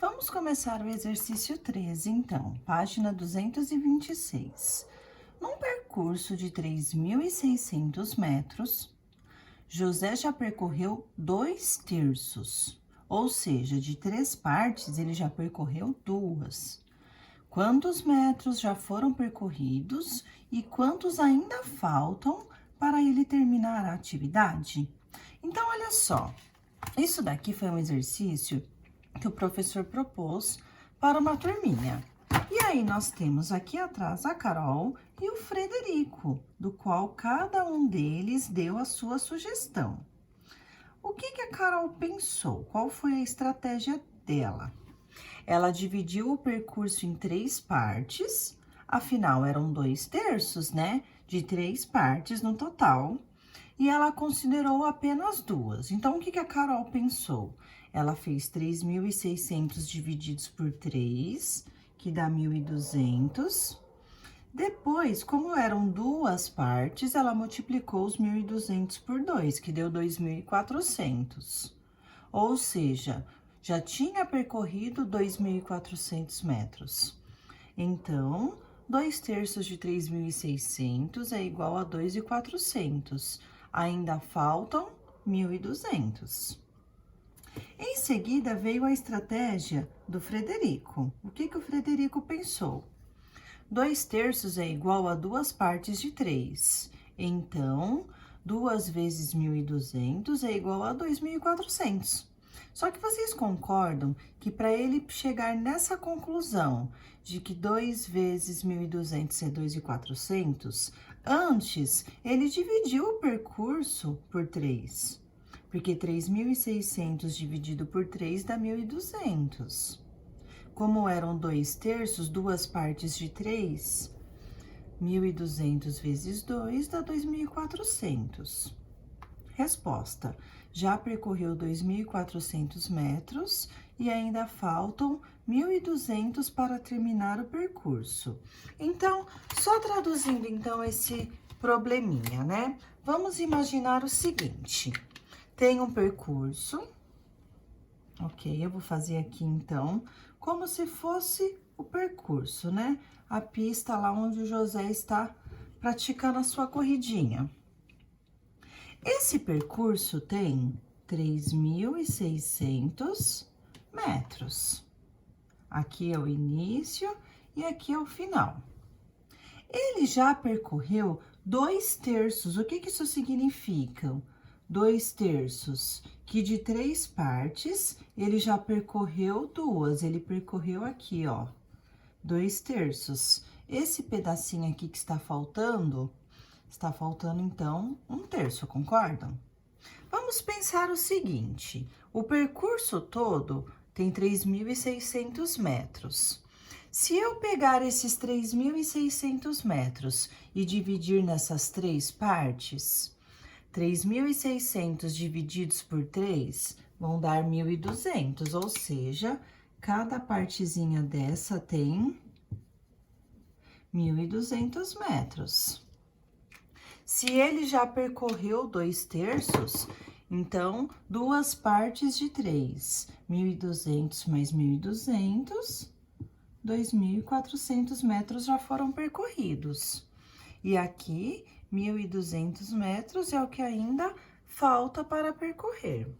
Vamos começar o exercício 13, então, página 226. Num percurso de 3.600 metros, José já percorreu 2/3, ou seja, de 3 partes ele já percorreu 2. Quantos metros já foram percorridos e quantos ainda faltam para ele terminar a atividade? Então, olha só, isso daqui foi um exercício que o professor propôs para uma turminha. E aí, nós temos aqui atrás a Carol e o Frederico, do qual cada um deles deu a sua sugestão. O que a Carol pensou? Qual foi a estratégia dela? Ela dividiu o percurso em 3 partes, afinal, eram 2/3, né? De 3 partes no total. E ela considerou apenas 2. Então, o que a Carol pensou? Ela fez 3.600 divididos por 3, que dá 1.200. Depois, como eram 2 partes, ela multiplicou os 1.200 por 2, que deu 2.400. Ou seja, já tinha percorrido 2.400 metros. Então, 2/3 de 3.600 é igual a 2.400. Ainda faltam 1.200. Em seguida, veio a estratégia do Frederico. O que o Frederico pensou? 2/3 é igual a 2 partes de 3. Então, 2 vezes 1.200 é igual a 2.400. Só que vocês concordam que para ele chegar nessa conclusão de que 2 vezes 1.200 é 2.400, antes ele dividiu o percurso por 3, porque 3.600 dividido por 3 dá 1.200. Como eram 2/3, 2 partes de 3, 1.200 vezes 2 dá 2.400. Resposta: já percorreu 2.400 metros e ainda faltam 1.200 para terminar o percurso. Então, só traduzindo então esse probleminha, né? Vamos imaginar o seguinte: tem um percurso, ok? Eu vou fazer aqui então como se fosse o percurso, né? A pista lá onde o José está praticando a sua corridinha. Esse percurso tem 3.600 metros. Aqui é o início e aqui é o final. Ele já percorreu 2/3. O que isso significa? 2/3, que de 3 partes, ele já percorreu 2. Ele percorreu aqui, ó, 2/3. Esse pedacinho aqui que está faltando então 1/3, concordam? Vamos pensar o seguinte: o percurso todo tem 3.600 metros. Se eu pegar esses 3.600 metros e dividir nessas 3 partes, 3.600 divididos por 3 vão dar 1.200, ou seja, cada partezinha dessa tem 1.200 metros. Se ele já percorreu 2/3, então, 2 partes de 3, 1.200 mais 1.200, 2.400 metros já foram percorridos. E aqui, 1.200 metros é o que ainda falta para percorrer.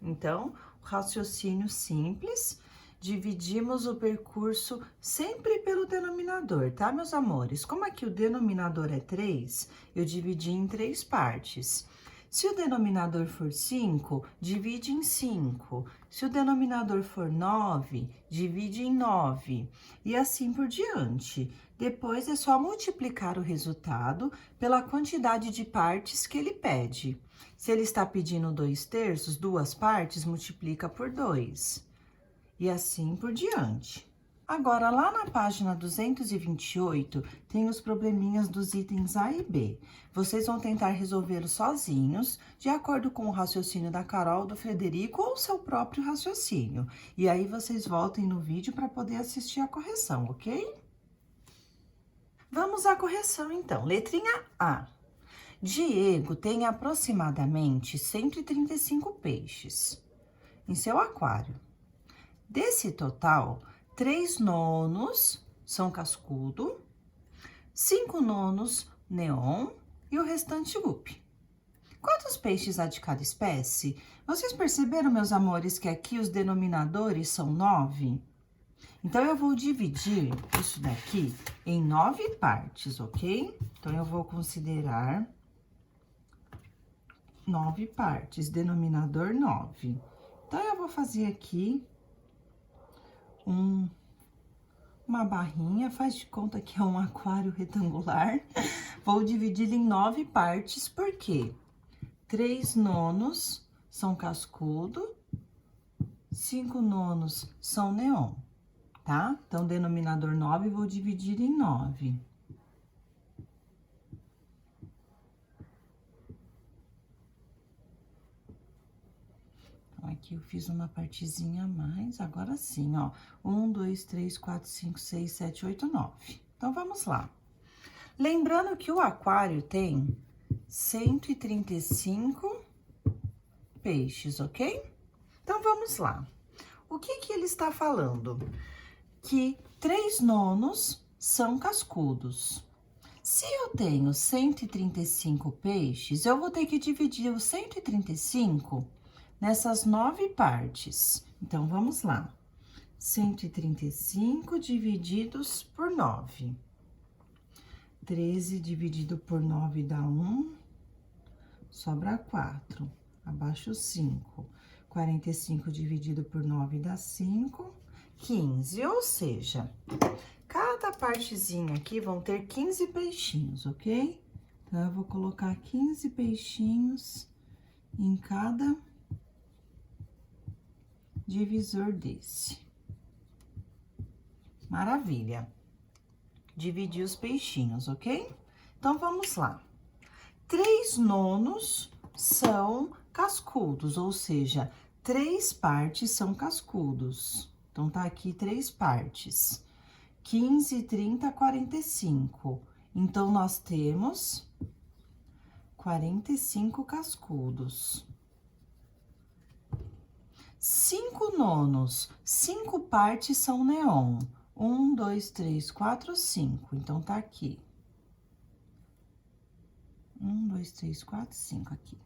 Então, o raciocínio simples, dividimos o percurso sempre pelo denominador, tá, meus amores? Como aqui o denominador é 3, eu dividi em 3 partes. Se o denominador for 5, divide em 5. Se o denominador for 9, divide em 9. E assim por diante. Depois é só multiplicar o resultado pela quantidade de partes que ele pede. Se ele está pedindo 2/3, 2 partes, multiplica por 2. E assim por diante. Agora, lá na página 228, tem os probleminhas dos itens A e B. Vocês vão tentar resolvê-los sozinhos, de acordo com o raciocínio da Carol, do Frederico ou seu próprio raciocínio. E aí, vocês voltem no vídeo para poder assistir a correção, ok? Vamos à correção, então. Letrinha A. Diego tem aproximadamente 135 peixes em seu aquário. Desse total, 3 nonos são cascudo, 5 nonos neon e o restante guppy. Quantos peixes há de cada espécie? Vocês perceberam, meus amores, que aqui os denominadores são 9? Então, eu vou dividir isso daqui em 9 partes, ok? Então, eu vou considerar 9 partes, denominador 9. Então, eu vou fazer aqui uma barrinha, faz de conta que é um aquário retangular. Vou dividir em 9 partes, por quê? 3 nonos são cascudo, 5 nonos são neon, tá? Então, denominador 9, vou dividir em 9. Então, aqui eu fiz uma partezinha a mais, agora sim, ó. 1, 2, 3, 4, 5, 6, 7, 8, 9. Então, vamos lá. Lembrando que o aquário tem 135 peixes, ok? Então, vamos lá. O que ele está falando? Que 3 nonos são cascudos. Se eu tenho 135 peixes, eu vou ter que dividir os 135 nessas 9 partes. Então, vamos lá. 135 divididos por 9. 13 dividido por 9 dá 1, sobra 4, abaixo 5. 45 dividido por 9 dá 5, 15, ou seja, cada partezinha aqui vão ter 15 peixinhos, ok? Então, eu vou colocar 15 peixinhos em cada divisor desse. Maravilha! Dividir os peixinhos, ok? Então, vamos lá. 3 nonos são cascudos, ou seja, 3 partes são cascudos. Então, tá aqui 3 partes. 15, 30, 45. Então, nós temos 45 cascudos. 5 nonos, 5 partes são neon. 1, 2, 3, 4, 5. Então, tá aqui. 1, 2, 3, 4, 5 aqui.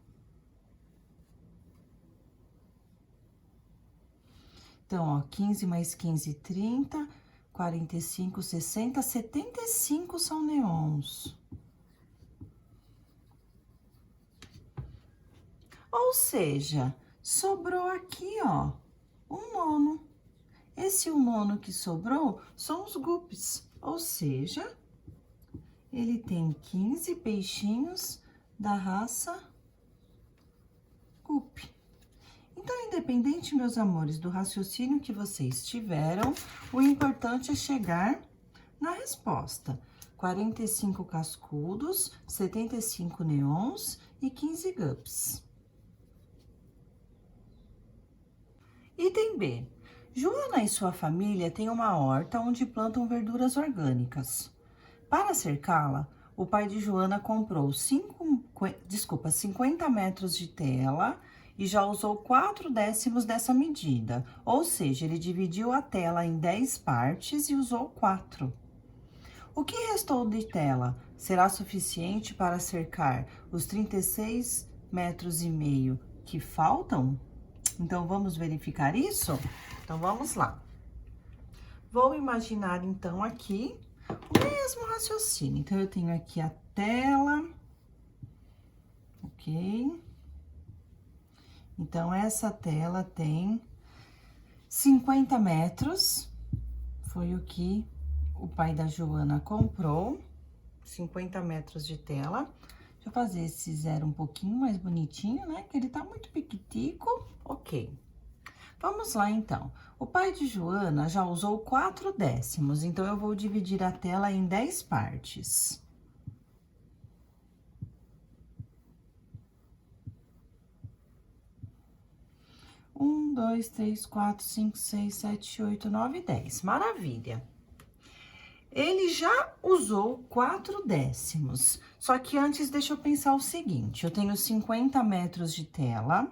Então, ó, 15 mais 15, 30, 45, 60, 75 são neons. Ou seja, sobrou aqui, ó, um nono. Esse um nono que sobrou são os guppies, ou seja, ele tem 15 peixinhos da raça guppy. Então, independente, meus amores, do raciocínio que vocês tiveram, o importante é chegar na resposta. 45 cascudos, 75 neons e 15 guppies. Item B. Joana e sua família têm uma horta onde plantam verduras orgânicas. Para cercá-la, o pai de Joana comprou 50 metros de tela e já usou 4/10 dessa medida, ou seja, ele dividiu a tela em 10 partes e usou 4. O que restou de tela será suficiente para cercar os 36,5 metros que faltam? Então, vamos verificar isso? Então, vamos lá. Vou imaginar, então, aqui o mesmo raciocínio. Então, eu tenho aqui a tela, ok? Então, essa tela tem 50 metros, foi o que o pai da Joana comprou, 50 metros de tela. Deixa eu fazer esse zero um pouquinho mais bonitinho, né? Que ele tá muito piquitico, ok. Vamos lá, então. O pai de Joana já usou 4/10, então, eu vou dividir a tela em 10 partes. Um, 2, 3, 4, 5, 6, 7, 8, 9, 10. Maravilha. Ele já usou 4/10, só que antes deixa eu pensar o seguinte, eu tenho 50 metros de tela,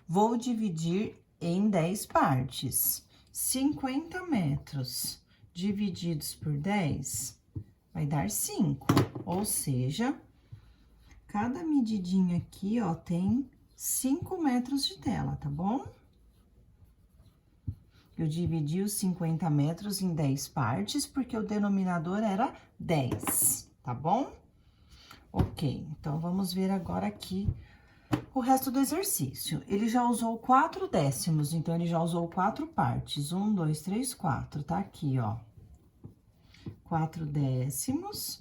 vou dividir em 10 partes. 50 metros divididos por 10 vai dar 5, ou seja, cada medidinha aqui, ó, tem 5 metros de tela, tá bom? Eu dividi os 50 metros em 10 partes, porque o denominador era 10, tá bom? Ok, então, vamos ver agora aqui o resto do exercício. Ele já usou 4 décimos, então, ele já usou 4 partes. 1, 2, 3, 4, tá aqui, ó. 4 décimos,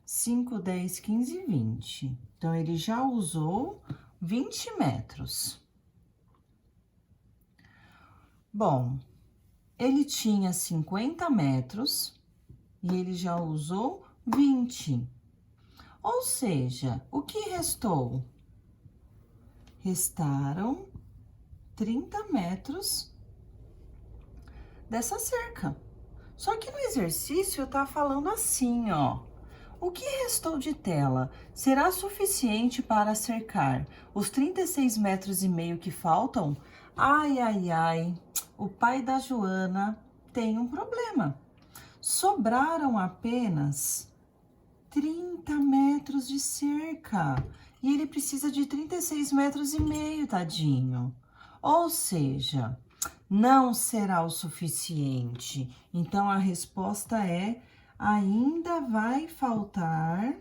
5, 10, 15, 20. Então, ele já usou 20 metros. Bom, ele tinha 50 metros e ele já usou 20. Ou seja, o que restou? Restaram 30 metros dessa cerca. Só que no exercício tá falando assim, ó. O que restou de tela será suficiente para cercar os 36 metros e meio que faltam? Ai, ai, ai, o pai da Joana tem um problema. Sobraram apenas 30 metros de cerca. E ele precisa de 36 metros e meio, tadinho. Ou seja, não será o suficiente. Então, a resposta é: ainda vai faltar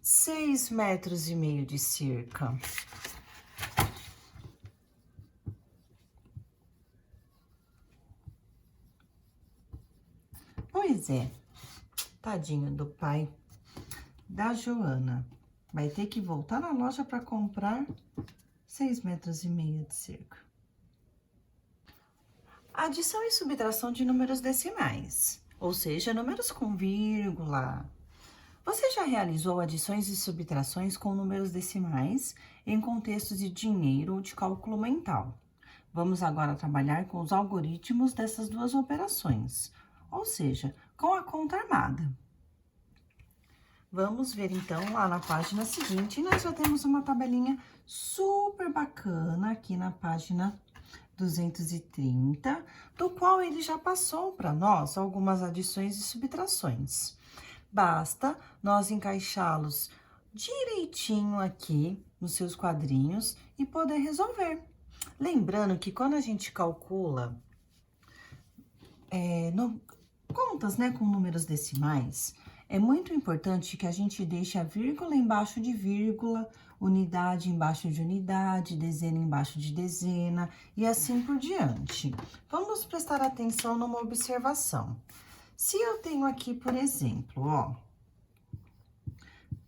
6 metros e meio de cerca. Pois é, tadinho do pai da Joana. Vai ter que voltar na loja para comprar 6 metros e meio de cerca. Adição e subtração de números decimais, ou seja, números com vírgula. Você já realizou adições e subtrações com números decimais em contextos de dinheiro ou de cálculo mental? Vamos agora trabalhar com os algoritmos dessas duas operações, ou seja, com a conta armada. Vamos ver, então, lá na página seguinte, nós já temos uma tabelinha super bacana aqui na página 230, do qual ele já passou para nós algumas adições e subtrações. Basta nós encaixá-los direitinho aqui nos seus quadrinhos e poder resolver. Lembrando que quando a gente calcula contas, né, com números decimais, é muito importante que a gente deixe a vírgula embaixo de vírgula, unidade embaixo de unidade, dezena embaixo de dezena e assim por diante. Vamos prestar atenção numa observação. Se eu tenho aqui, por exemplo, ó,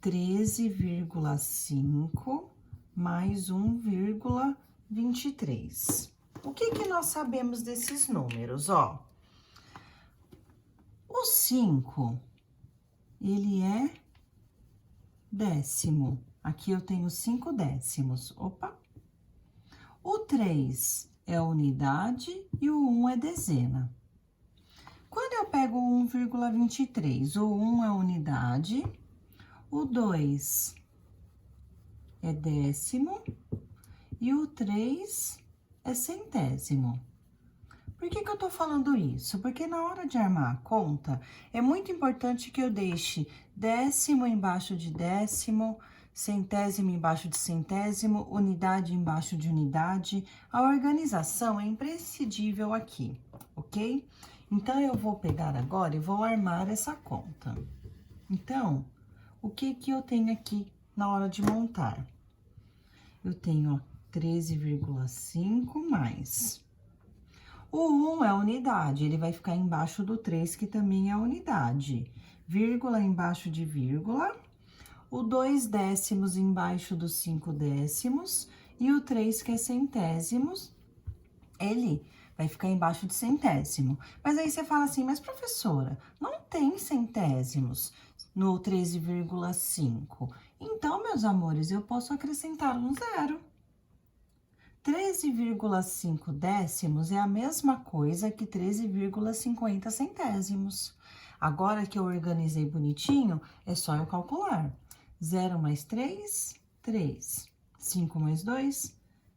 13,5 mais 1,23. O que nós sabemos desses números, ó? O 5, ele é décimo. Aqui eu tenho 5 décimos. Opa! O 3 é unidade e o 1 é dezena. Quando eu pego o 1,23, o 1 é unidade, o 2 é décimo e o 3 é centésimo. Por que eu tô falando isso? Porque na hora de armar a conta, é muito importante que eu deixe décimo embaixo de décimo, centésimo embaixo de centésimo, unidade embaixo de unidade. A organização é imprescindível aqui, ok? Então, eu vou pegar agora e vou armar essa conta. Então, o que eu tenho aqui na hora de montar? Eu tenho, ó, 13,5 mais. O 1 é unidade, ele vai ficar embaixo do 3, que também é unidade. Vírgula embaixo de vírgula. O 2 décimos embaixo dos 5 décimos. E o 3, que é centésimos, ele vai ficar embaixo de centésimo. Mas aí você fala assim, mas professora, não tem centésimos no 13,5. Então, meus amores, eu posso acrescentar um zero. 13,5 décimos é a mesma coisa que 13,50 centésimos. Agora que eu organizei bonitinho, é só eu calcular. 0 mais 3, 3. 5 mais 2,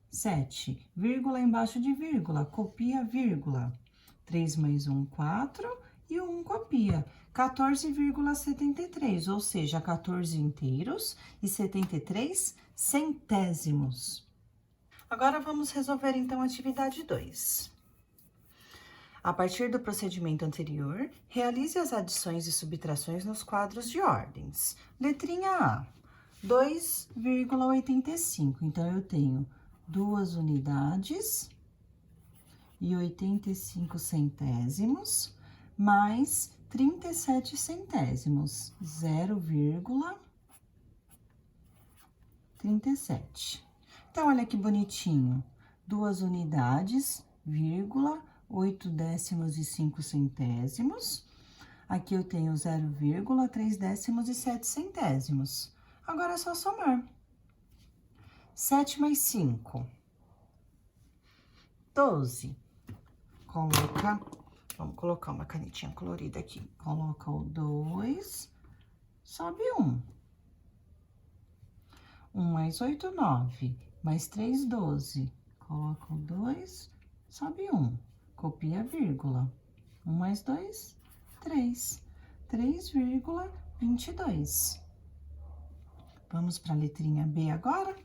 7. Vírgula embaixo de vírgula, copia vírgula. 3 mais 1, 4. E o 1 copia. 14,73, ou seja, 14 inteiros e 73 centésimos. Agora, vamos resolver, então, a atividade 2. A partir do procedimento anterior, realize as adições e subtrações nos quadros de ordens. Letrinha A, 2,85. Então, eu tenho 2 unidades e 85 centésimos, mais 37 centésimos, 0,37. Então, olha que bonitinho. 2 unidades, vírgula, 8 décimos e 5 centésimos. Aqui eu tenho 0,3 décimos e 7 centésimos. Agora é só somar. 7 mais 5. 12. Vamos colocar uma canetinha colorida aqui. Coloca o 2, sobe 1. 1 mais 8, 9. Mais 3, 12. Coloca o 2, sobe 1. Copia a vírgula. 1 mais 2, 3. 3,22. Vamos para a letrinha B agora.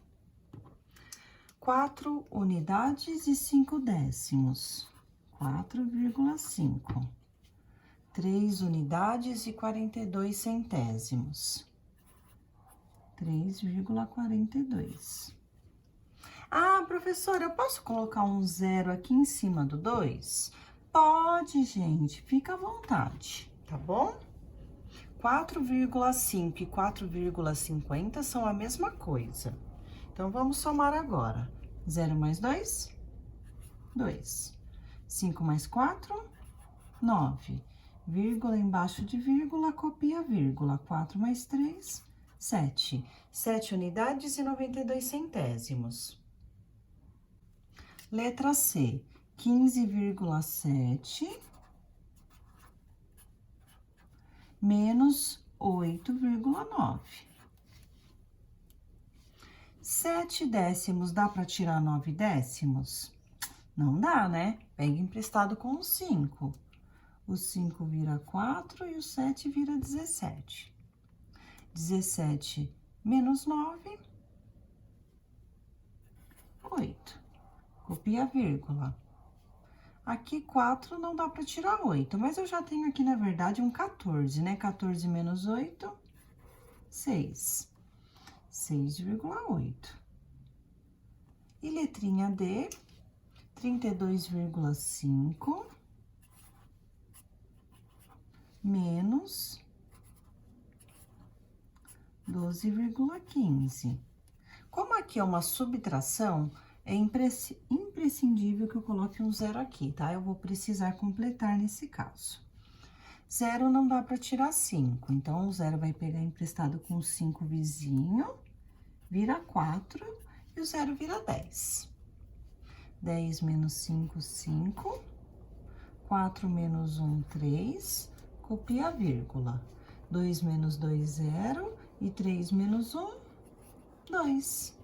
4 unidades e 5 décimos. 4,5. 3 unidades e 42 centésimos. 3,42. Ah, professora, eu posso colocar um 0 aqui em cima do 2? Pode, gente, fica à vontade, tá bom? 4,5 e 4,50 são a mesma coisa. Então, vamos somar agora. 0 mais 2, 2. 5 mais 4, 9. Vírgula embaixo de vírgula, copia vírgula. 4 mais 3, 7. 7 unidades e 92 centésimos. Letra C, 15,7 menos 8,9. 7 décimos, dá para tirar 9 décimos? Não dá, né? Pega emprestado com o 5. O 5 vira 4 e o 7 vira 17. 17 menos 9, 8. Copia a vírgula. Aqui 4 não dá para tirar 8, mas eu já tenho aqui, na verdade, um 14, né? 14 menos 8, 6. 6,8. E letrinha D, 32,5 menos 12,15. Como aqui é uma subtração, é imprescindível que eu coloque um 0 aqui, tá? Eu vou precisar completar nesse caso. 0 não dá para tirar 5, então o 0 vai pegar emprestado com o 5 vizinho, vira 4 e o 0 vira 10. 10 menos 5, 5. 4 menos 1, 3. Copia a vírgula. 2 menos 2, 0. E 3 menos 1, 2.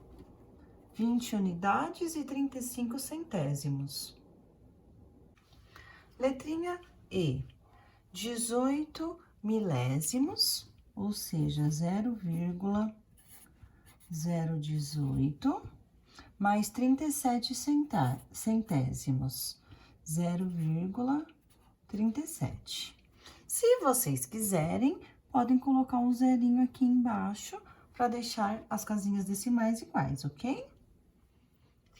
20 unidades e 35 centésimos. Letrinha E. 18 milésimos, ou seja, 0,018, mais 37 centésimos, 0,37. Se vocês quiserem, podem colocar um zerinho aqui embaixo para deixar as casinhas decimais iguais, ok?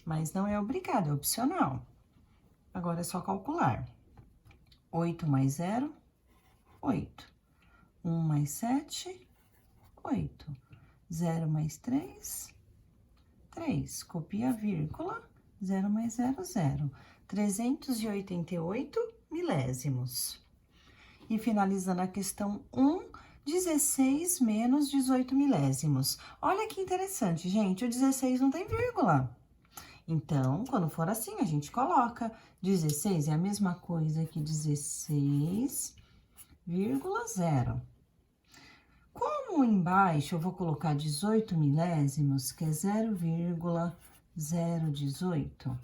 Mas não é obrigado, é opcional. Agora é só calcular. 8 mais 0, 8. 1 mais 7, 8. 0 mais 3, 3. Copia a vírgula. 0 mais 0, 0. 388 milésimos. E finalizando a questão 1, 16 menos 18 milésimos. Olha que interessante, gente, o 16 não tem vírgula. Então, quando for assim, a gente coloca 16 é a mesma coisa que 16,0. Como embaixo eu vou colocar 18 milésimos, que é 0,018.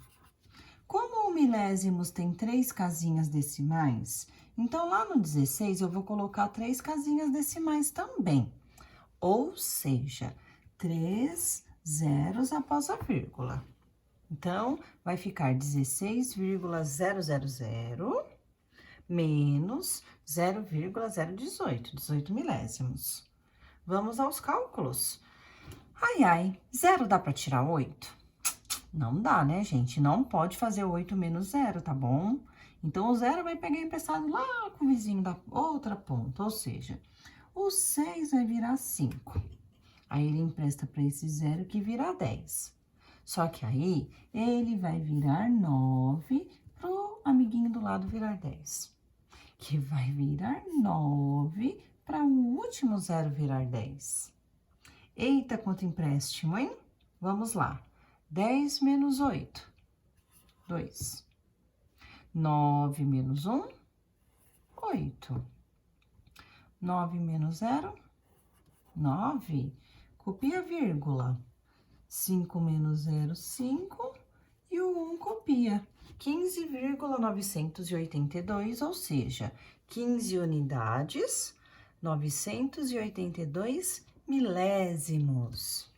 Como o milésimos tem 3 casinhas decimais, então lá no 16 eu vou colocar 3 casinhas decimais também. Ou seja, 3 zeros após a vírgula. Então, vai ficar 16,000 menos 0,018, 18 milésimos. Vamos aos cálculos. Ai, ai, zero dá para tirar 8? Não dá, né, gente? Não pode fazer 8 menos zero, tá bom? Então, o zero vai pegar emprestado lá com o vizinho da outra ponta, ou seja, o 6 vai virar 5. Aí, ele empresta para esse zero que vira 10. Só que aí, ele vai virar 9 pro amiguinho do lado virar 10. Que vai virar 9 para o último zero virar 10. Eita, quanto empréstimo, hein? Vamos lá. 10 menos 8, 2. 9 menos 1, 8. 9 menos 0, 9. Copia a vírgula. 5 menos 0, 5. E o 1 copia. 15,982, ou seja, 15 unidades, 982 milésimos.